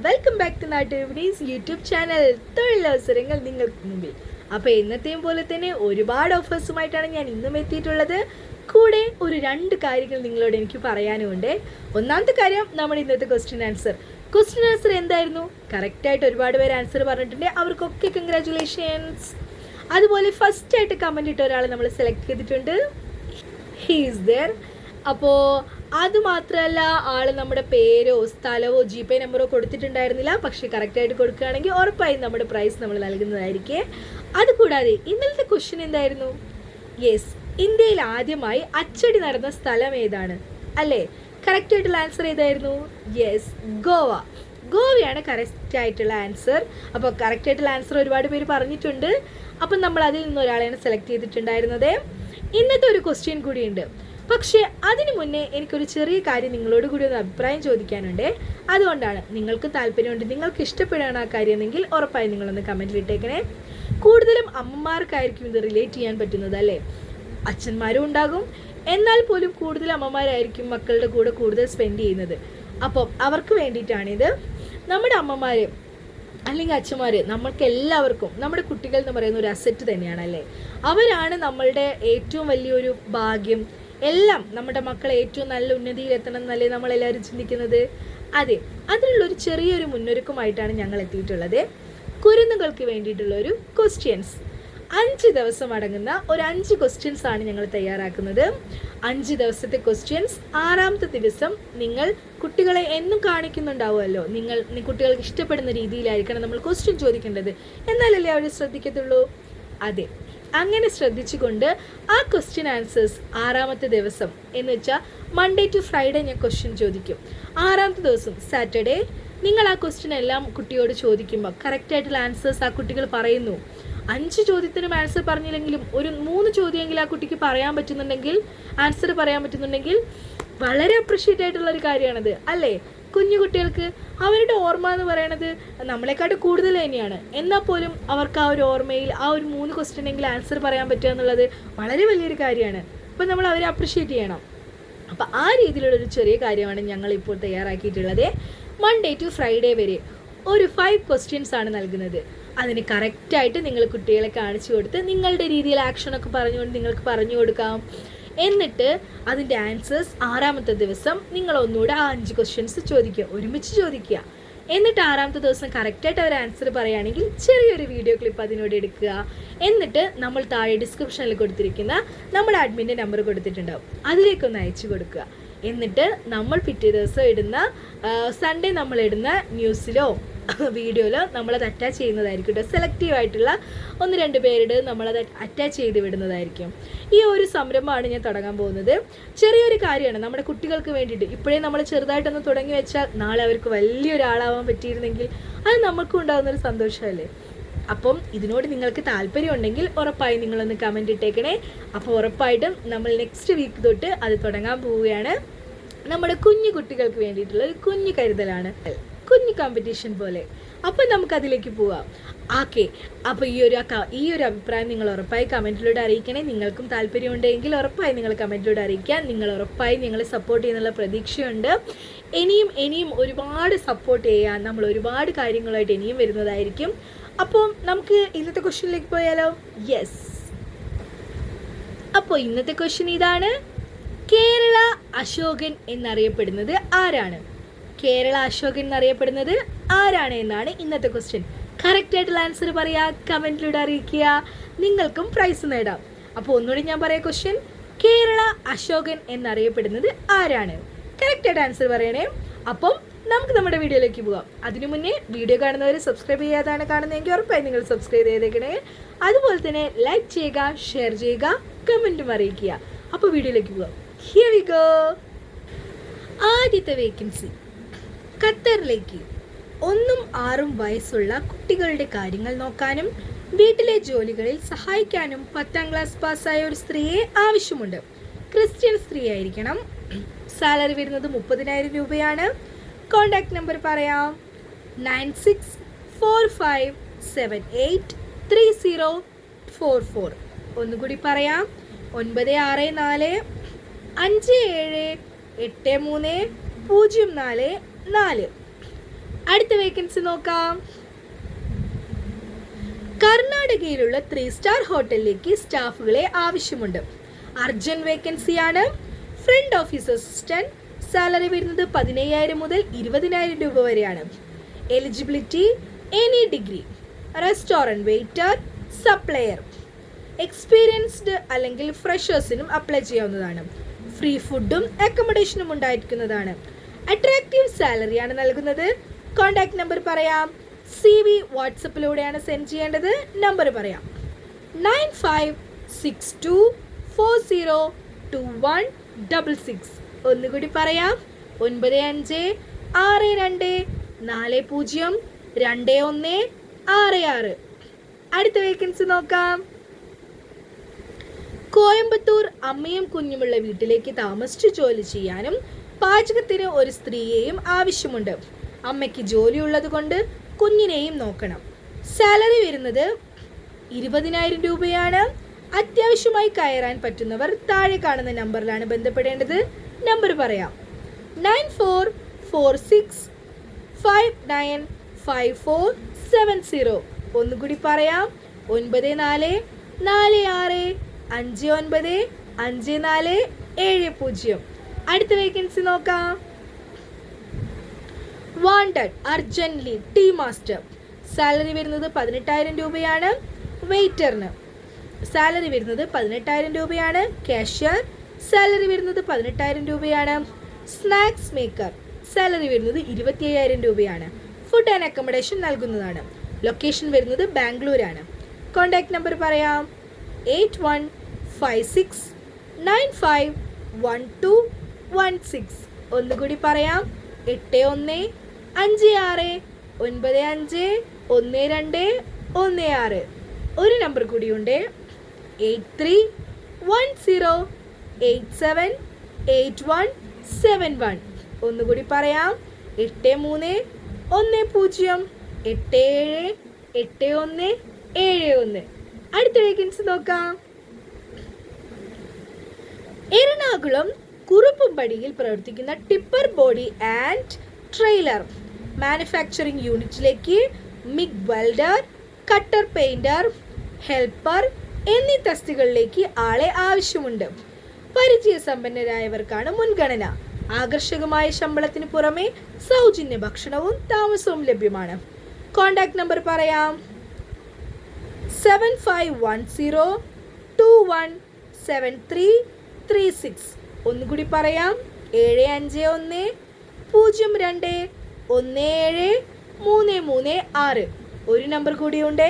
Welcome back to നാട്ടുവിടീസ് YouTube channel തൊഴിലവസരങ്ങൾ നിങ്ങൾക്ക് മുമ്പിൽ. അപ്പോൾ എന്നത്തെയും പോലെ തന്നെ ഒരുപാട് ഓഫേഴ്സുമായിട്ടാണ് ഞാൻ ഇന്നും എത്തിയിട്ടുള്ളത്. കൂടെ ഒരു രണ്ട് കാര്യങ്ങൾ നിങ്ങളോട് എനിക്ക് പറയാനുമുണ്ട്. ഒന്നാമത്തെ കാര്യം നമ്മുടെ ഇന്നത്തെ ക്വസ്റ്റ്യൻ ആൻസർ എന്തായിരുന്നു? കറക്റ്റായിട്ട് ഒരുപാട് പേര് ആൻസർ പറഞ്ഞിട്ടുണ്ട്. അവർക്കൊക്കെ കൺഗ്രാറ്റുലേഷൻസ്. അതുപോലെ ഫസ്റ്റായിട്ട് കമൻറ്റ് ഇട്ട ഒരാളെ നമ്മൾ സെലക്ട് ചെയ്തിട്ടുണ്ട്. He is there. അപ്പോൾ അതുമാത്രമല്ല, ആൾ നമ്മുടെ പേരോ സ്ഥലമോ GPay നമ്പറോ കൊടുത്തിട്ടുണ്ടായിരുന്നില്ല. പക്ഷേ കറക്റ്റായിട്ട് കൊടുക്കുകയാണെങ്കിൽ ഉറപ്പായും നമ്മുടെ പ്രൈസ് നമ്മൾ നൽകുന്നതായിരിക്കും. അതുകൂടാതെ ഇന്നലത്തെ ക്വസ്റ്റ്യൻ എന്തായിരുന്നു? യെസ്, ഇന്ത്യയിൽ ആദ്യമായി അച്ചടി നടന്ന സ്ഥലം ഏതാണ്? അല്ലേ? കറക്റ്റായിട്ടുള്ള ആൻസർ ഏതായിരുന്നു? യെസ്, ഗോവയാണ് കറക്റ്റായിട്ടുള്ള ആൻസർ. അപ്പോൾ കറക്റ്റായിട്ടുള്ള ആൻസർ ഒരുപാട് പേര് പറഞ്ഞിട്ടുണ്ട്. അപ്പം നമ്മൾ അതിൽ നിന്ന് ഒരാളെയാണ് സെലക്ട് ചെയ്തിട്ടുണ്ടായിരുന്നത്. ഇന്നത്തെ ഒരു ക്വസ്റ്റ്യൻ കൂടിയുണ്ട്. പക്ഷേ അതിനു മുന്നേ എനിക്കൊരു ചെറിയ കാര്യം നിങ്ങളോട് കൂടി ഒന്ന് അഭിപ്രായം ചോദിക്കാനുണ്ട്. അതുകൊണ്ടാണ്, നിങ്ങൾക്ക് താല്പര്യമുണ്ട്, നിങ്ങൾക്ക് ഇഷ്ടപ്പെടുകയാണ് ആ കാര്യമെങ്കിൽ ഉറപ്പായും നിങ്ങളൊന്ന് കമൻറ്റിൽ ഇട്ടേക്കണേ. കൂടുതലും അമ്മമാർക്കായിരിക്കും ഇത് റിലേറ്റ് ചെയ്യാൻ പറ്റുന്നത്, അല്ലേ? അച്ഛന്മാരും ഉണ്ടാകും, എന്നാൽ പോലും കൂടുതൽ അമ്മമാരായിരിക്കും മക്കളുടെ കൂടെ കൂടുതൽ സ്പെൻഡ് ചെയ്യുന്നത്. അപ്പം അവർക്ക് വേണ്ടിയിട്ടാണിത്. നമ്മുടെ അമ്മമാർ അല്ലെങ്കിൽ അച്ഛന്മാർ, നമ്മൾക്ക് എല്ലാവർക്കും നമ്മുടെ കുട്ടികൾ എന്ന് പറയുന്ന ഒരു അസറ്റ് തന്നെയാണല്ലേ. അവരാണ് നമ്മളുടെ ഏറ്റവും വലിയൊരു ഭാഗ്യം. എല്ലാം നമ്മുടെ മക്കളെ ഏറ്റവും നല്ല ഉന്നതിയിൽ എത്തണം എന്നല്ലേ നമ്മളെല്ലാവരും ചിന്തിക്കുന്നത്. അതെ, അതിനുള്ളൊരു ചെറിയൊരു മുന്നൊരുക്കമായിട്ടാണ് ഞങ്ങൾ എത്തിയിട്ടുള്ളത്. കുരുന്നുകൾക്ക് വേണ്ടിയിട്ടുള്ളൊരു ക്വസ്റ്റ്യൻസ് 5 ദിവസം അടങ്ങുന്ന ഒരു 5 ക്വസ്റ്റ്യൻസ് ആണ് ഞങ്ങൾ തയ്യാറാക്കുന്നത്. 5 ദിവസത്തെ ക്വസ്റ്റ്യൻസ്. 6ാമത്തെ ദിവസം നിങ്ങൾ കുട്ടികളെ എന്നും കാണിക്കുന്നുണ്ടാവുമല്ലോ, കുട്ടികൾക്ക് ഇഷ്ടപ്പെടുന്ന രീതിയിലായിരിക്കണം നമ്മൾ ക്വസ്റ്റ്യൻ ചോദിക്കേണ്ടത്. എന്നാലല്ലേ അവർ ശ്രദ്ധിക്കത്തുള്ളൂ. അതെ, അങ്ങനെ ശ്രദ്ധിച്ചുകൊണ്ട് ആ ക്വസ്റ്റ്യൻ ആൻസേഴ്സ് 6ാമത്തെ ദിവസം എന്ന് വെച്ചാൽ മൺഡേ ടു ഫ്രൈഡേ ഞാൻ ക്വസ്റ്റ്യൻ ചോദിക്കും. 6ാമത്തെ ദിവസം സാറ്റർഡേ നിങ്ങൾ ആ ക്വസ്റ്റ്യൻ എല്ലാം കുട്ടിയോട് ചോദിക്കുമ്പോൾ കറക്റ്റായിട്ടുള്ള ആൻസേഴ്സ് ആ കുട്ടികൾ പറയുന്നു. 5 ചോദ്യത്തിനും ആൻസർ പറഞ്ഞില്ലെങ്കിലും ഒരു 3 ചോദ്യമെങ്കിലും ആ കുട്ടിക്ക് പറയാൻ പറ്റുന്നുണ്ടെങ്കിൽ, ആൻസർ പറയാൻ പറ്റുന്നുണ്ടെങ്കിൽ വളരെ അപ്രിഷ്യേറ്റ് ആയിട്ടുള്ള ഒരു കാര്യമാണത്, അല്ലേ? കുഞ്ഞു കുട്ടികൾക്ക് അവരുടെ ഓർമ്മ എന്ന് പറയണത് നമ്മളെക്കാട്ട് കൂടുതൽ തന്നെയാണ്. എന്നാൽ പോലും അവർക്ക് ആ ഒരു ഓർമ്മയിൽ ആ ഒരു 3 ക്വസ്റ്റ്യനെങ്കിലും ആൻസർ പറയാൻ പറ്റുക എന്നുള്ളത് വളരെ വലിയൊരു കാര്യമാണ്. അപ്പോൾ നമ്മൾ അവരെ അപ്രിഷ്യേറ്റ് ചെയ്യണം. അപ്പോൾ ആ രീതിയിലുള്ളൊരു ചെറിയ കാര്യമാണ് ഞങ്ങളിപ്പോൾ തയ്യാറാക്കിയിട്ടുള്ളത്. മൺഡേ ടു ഫ്രൈഡേ വരെ ഒരു 5 ക്വസ്റ്റ്യൻസ് ആണ് നൽകുന്നത്. അതിന് കറക്റ്റായിട്ട് നിങ്ങൾ കുട്ടികളെ കാണിച്ചു കൊടുത്ത് നിങ്ങളുടെ രീതിയിൽ ആക്ഷനൊക്കെ പറഞ്ഞുകൊണ്ട് നിങ്ങൾക്ക് പറഞ്ഞു കൊടുക്കാം. എന്നിട്ട് അതിൻ്റെ ആൻസേഴ്സ് 6ാമത്തെ ദിവസം നിങ്ങൾ ഒന്നുകൂടെ ആ 5 ക്വസ്റ്റ്യൻസ് ചോദിക്കുക, ഒരുമിച്ച് ചോദിക്കുക. എന്നിട്ട് 6ാമത്തെ ദിവസം കറക്റ്റായിട്ട് അവർ ആൻസർ പറയുകയാണെങ്കിൽ ചെറിയൊരു വീഡിയോ ക്ലിപ്പ് അതിനോട് എടുക്കുക. എന്നിട്ട് നമ്മൾ താഴെ ഡിസ്ക്രിപ്ഷനിൽ കൊടുത്തിരിക്കുന്ന നമ്മുടെ അഡ്മിൻ്റെ നമ്പർ കൊടുത്തിട്ടുണ്ടാവും, അതിലേക്കൊന്ന് അയച്ചു കൊടുക്കുക. എന്നിട്ട് നമ്മൾ പിറ്റേ ദിവസം ഇടുന്ന സൺഡേ നമ്മളിടുന്ന ന്യൂസിലോ വീഡിയോയിലോ നമ്മളത് അറ്റാച്ച് ചെയ്യുന്നതായിരിക്കും കേട്ടോ. സെലക്റ്റീവ് ആയിട്ടുള്ള 1-2 പേരുടെ നമ്മളത് അറ്റാച്ച് ചെയ്ത് വിടുന്നതായിരിക്കും. ഈ ഒരു സംരംഭമാണ് ഞാൻ തുടങ്ങാൻ പോകുന്നത്. ചെറിയൊരു കാര്യമാണ് നമ്മുടെ കുട്ടികൾക്ക് വേണ്ടിയിട്ട്. ഇപ്പോഴേ നമ്മൾ ചെറുതായിട്ടൊന്ന് തുടങ്ങി വെച്ചാൽ നാളെ അവർക്ക് വലിയൊരാളാവാൻ പറ്റിയിരുന്നെങ്കിൽ അത് നമുക്കും ഉണ്ടാകുന്നൊരു സന്തോഷമല്ലേ. അപ്പം ഇതിനോട് നിങ്ങൾക്ക് താല്പര്യം ഉണ്ടെങ്കിൽ ഉറപ്പായും നിങ്ങളൊന്ന് കമൻറ്റ് ഇട്ടേക്കണേ. അപ്പോൾ ഉറപ്പായിട്ടും നമ്മൾ നെക്സ്റ്റ് വീക്ക് തൊട്ട് അത് തുടങ്ങാൻ പോവുകയാണ്. നമ്മുടെ കുഞ്ഞു കുട്ടികൾക്ക് വേണ്ടിയിട്ടുള്ള ഒരു കുഞ്ഞു കരുതലാണ്, കുഞ്ഞു കോമ്പറ്റീഷൻ പോലെ. അപ്പം നമുക്കതിലേക്ക് പോവാം. ഓക്കെ, അപ്പോൾ ഈ ഒരു അഭിപ്രായം നിങ്ങൾ ഉറപ്പായി കമൻറ്റിലൂടെ അറിയിക്കണേ. നിങ്ങൾക്കും താല്പര്യമുണ്ടെങ്കിൽ ഉറപ്പായി നിങ്ങൾ കമൻറ്റിലൂടെ അറിയിക്കാൻ. നിങ്ങൾ ഉറപ്പായി ഞങ്ങളെ സപ്പോർട്ട് ചെയ്യുന്നുള്ള പ്രതീക്ഷയുണ്ട്. ഇനിയും ഒരുപാട് സപ്പോർട്ട് ചെയ്യാൻ നമ്മൾ ഒരുപാട് കാര്യങ്ങളായിട്ട് ഇനിയും വരുന്നതായിരിക്കും. അപ്പോൾ നമുക്ക് ഇന്നത്തെ ക്വസ്റ്റ്യനിലേക്ക് പോയാലോ? യെസ്, അപ്പോൾ ഇന്നത്തെ ക്വസ്റ്റ്യൻ ഇതാണ്. കേരള അശോകൻ എന്നറിയപ്പെടുന്നത് ആരാണ്? കേരള അശോകൻ എന്നറിയപ്പെടുന്നത് ആരാണ് എന്നാണ് ഇന്നത്തെ ക്വസ്റ്റ്യൻ. കറക്റ്റായിട്ടുള്ള ആൻസർ പറയുക, കമൻറ്റിലൂടെ അറിയിക്കുക. നിങ്ങൾക്കും പ്രൈസ് നേടാം. അപ്പോൾ ഒന്നുകൂടി ഞാൻ പറയാം ക്വസ്റ്റ്യൻ. കേരള അശോകൻ എന്നറിയപ്പെടുന്നത് ആരാണ്? കറക്റ്റായിട്ട് ആൻസർ പറയണേ. അപ്പം നമുക്ക് നമ്മുടെ വീഡിയോയിലേക്ക് പോകാം. അതിനു മുന്നേ വീഡിയോ കാണുന്നവർ സബ്സ്ക്രൈബ് ചെയ്യാതാണ് കാണുന്നതെങ്കിൽ ഉറപ്പായി നിങ്ങൾ സബ്സ്ക്രൈബ് ചെയ്തേക്കണേ. അതുപോലെ തന്നെ ലൈക്ക് ചെയ്യുക, ഷെയർ ചെയ്യുക, കമൻറ്റും അറിയിക്കുക. അപ്പോൾ വീഡിയോയിലേക്ക് പോകാം. Here we go. ആദ്യത്തെ വേക്കൻസി ഖത്തറിലേക്ക് 1-6 വയസ്സുള്ള കുട്ടികളുടെ കാര്യങ്ങൾ നോക്കാനും വീട്ടിലെ ജോലികളിൽ സഹായിക്കാനും 10ാം ക്ലാസ് പാസ്സായ ഒരു സ്ത്രീയെ ആവശ്യമുണ്ട്. ക്രിസ്ത്യൻ സ്ത്രീ ആയിരിക്കണം. സാലറി വരുന്നത് 30,000 രൂപയാണ്. കോൺടാക്ട് നമ്പർ പറയാം, 9645783044. ഒന്നുകൂടി പറയാം, 9645783044. അടുത്ത വേക്കൻസി നോക്കാം. കർണാടകയിലുള്ള 3 സ്റ്റാർ ഹോട്ടലിലേക്ക് സ്റ്റാഫുകളെ ആവശ്യമുണ്ട്. അർജന്റ് വേക്കൻസിയാണ്. Front office assistant. സാലറി വരുന്നത് 15,000 മുതൽ 20,000 രൂപ വരെയാണ്. Eligibility any degree. Restaurant waiter, supplier. Experienced അല്ലെങ്കിൽ ഫ്രഷേഴ്സിനും അപ്ലൈ ചെയ്യാവുന്നതാണ്. ഫ്രീ ഫുഡും അക്കോമഡേഷനും ഉണ്ടായിരിക്കുന്നതാണ്. അട്രാക്റ്റീവ് സാലറിയാണ് നൽകുന്നത്. കോൺടാക്ട് നമ്പർ പറയാം. CV വാട്സപ്പിലൂടെയാണ് സെൻഡ് ചെയ്യേണ്ടത്. നമ്പർ പറയാം 9562402166. ഒന്നുകൂടി പറയാം 9562402166. അടുത്ത വേക്കൻസി നോക്കാം. കോയമ്പത്തൂർ അമ്മയും കുഞ്ഞുമുള്ള വീട്ടിലേക്ക് താമസിച്ച് ജോലി ചെയ്യാനും പാചകത്തിന് ഒരു സ്ത്രീയെയും ആവശ്യമുണ്ട്. അമ്മയ്ക്ക് ജോലിയുള്ളത് കൊണ്ട് കുഞ്ഞിനെയും നോക്കണം. സാലറി വരുന്നത് 20,000 രൂപയാണ്. അത്യാവശ്യമായി കയറാൻ പറ്റുന്നവർ താഴെ കാണുന്ന നമ്പറിലാണ് ബന്ധപ്പെടേണ്ടത്. നമ്പർ പറയാം 9446595470. ഒന്നുകൂടി പറയാം 9446595470. അടുത്ത വേക്കൻസി നോക്കാം. Wanted urgently tea master. Salary വരുന്നത് 18,000 രൂപയാണ്. വെയിറ്ററിന് സാലറി വരുന്നത് 18,000 രൂപയാണ്. കാഷ്യർ സാലറി വരുന്നത് 18,000 രൂപയാണ്. സ്നാക്സ് മേക്കർ സാലറി വരുന്നത് 25,000 രൂപയാണ്. ഫുഡ് ആൻഡ് അക്കോമഡേഷൻ നൽകുന്നതാണ്. ലൊക്കേഷൻ വരുന്നത് ബാംഗ്ലൂരാണ്. കോൺടാക്ട് നമ്പർ പറയാം 8156951216. ഒന്നുകൂടി പറയാം 8156951216. ഒരു നമ്പർ കൂടിയുണ്ട് 8310878171. ഒന്നുകൂടി പറയാം 8310878171. അടുത്ത വേക്കൻസി നോക്കാം. എറണാകുളം കുറുപ്പുംപടിയിൽ പ്രവർത്തിക്കുന്ന tipper body and trailer manufacturing യൂണിറ്റിലേക്ക് MIG welder, cutter painter, helper എന്നീ തസ്തികകളിലേക്ക് ആളെ ആവശ്യമുണ്ട്. പരിചയസമ്പന്നരായവർക്കാണ് മുൻഗണന. ആകർഷകമായ ശമ്പളത്തിന് പുറമെ സൗജന്യ ഭക്ഷണവും താമസവും ലഭ്യമാണ്. കോൺടാക്ട് നമ്പർ പറയാം 7510217336. ഒന്നുകൂടി പറയാം 7510217336. ഒരു നമ്പർ കൂടിയുണ്ട്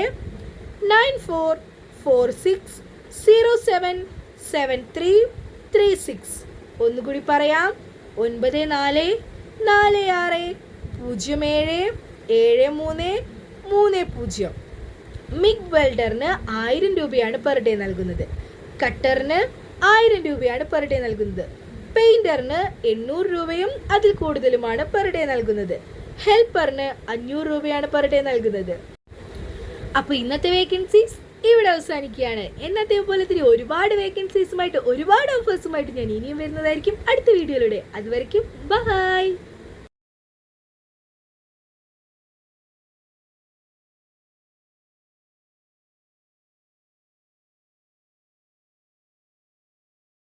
9446077336. ഒന്നുകൂടി പറയാം 9446077330. മിഗ് വെൽഡറിന് 1000 രൂപയാണ് പെർ ഡേ നൽകുന്നത്. കട്ടറിന് 1000 രൂപയാണ് പെർ ഡേ നൽകുന്നത്. പെയിന്ററിന് 800 രൂപയും അതിൽ കൂടുതലുമാണ് പെർ ഡേ നൽകുന്നത്. ഹെൽപ്പറിന് 500 രൂപയാണ് പെർ ഡേ നൽകുന്നത്. അപ്പോൾ ഇന്നത്തെ വേക്കൻസീസ് ഇവിടെ അവസാനിക്കുകയാണ്. എന്നത്തെ പോലെ തന്നെ ഒരുപാട് വേക്കൻസീസുമായിട്ട് ഒരുപാട് ഓഫേഴ്സുമായിട്ട് ഞാൻ ഇനിയും വരുന്നതായിരിക്കും അടുത്ത വീഡിയോയിലൂടെ. അതുവരെയ്ക്കും ബൈ.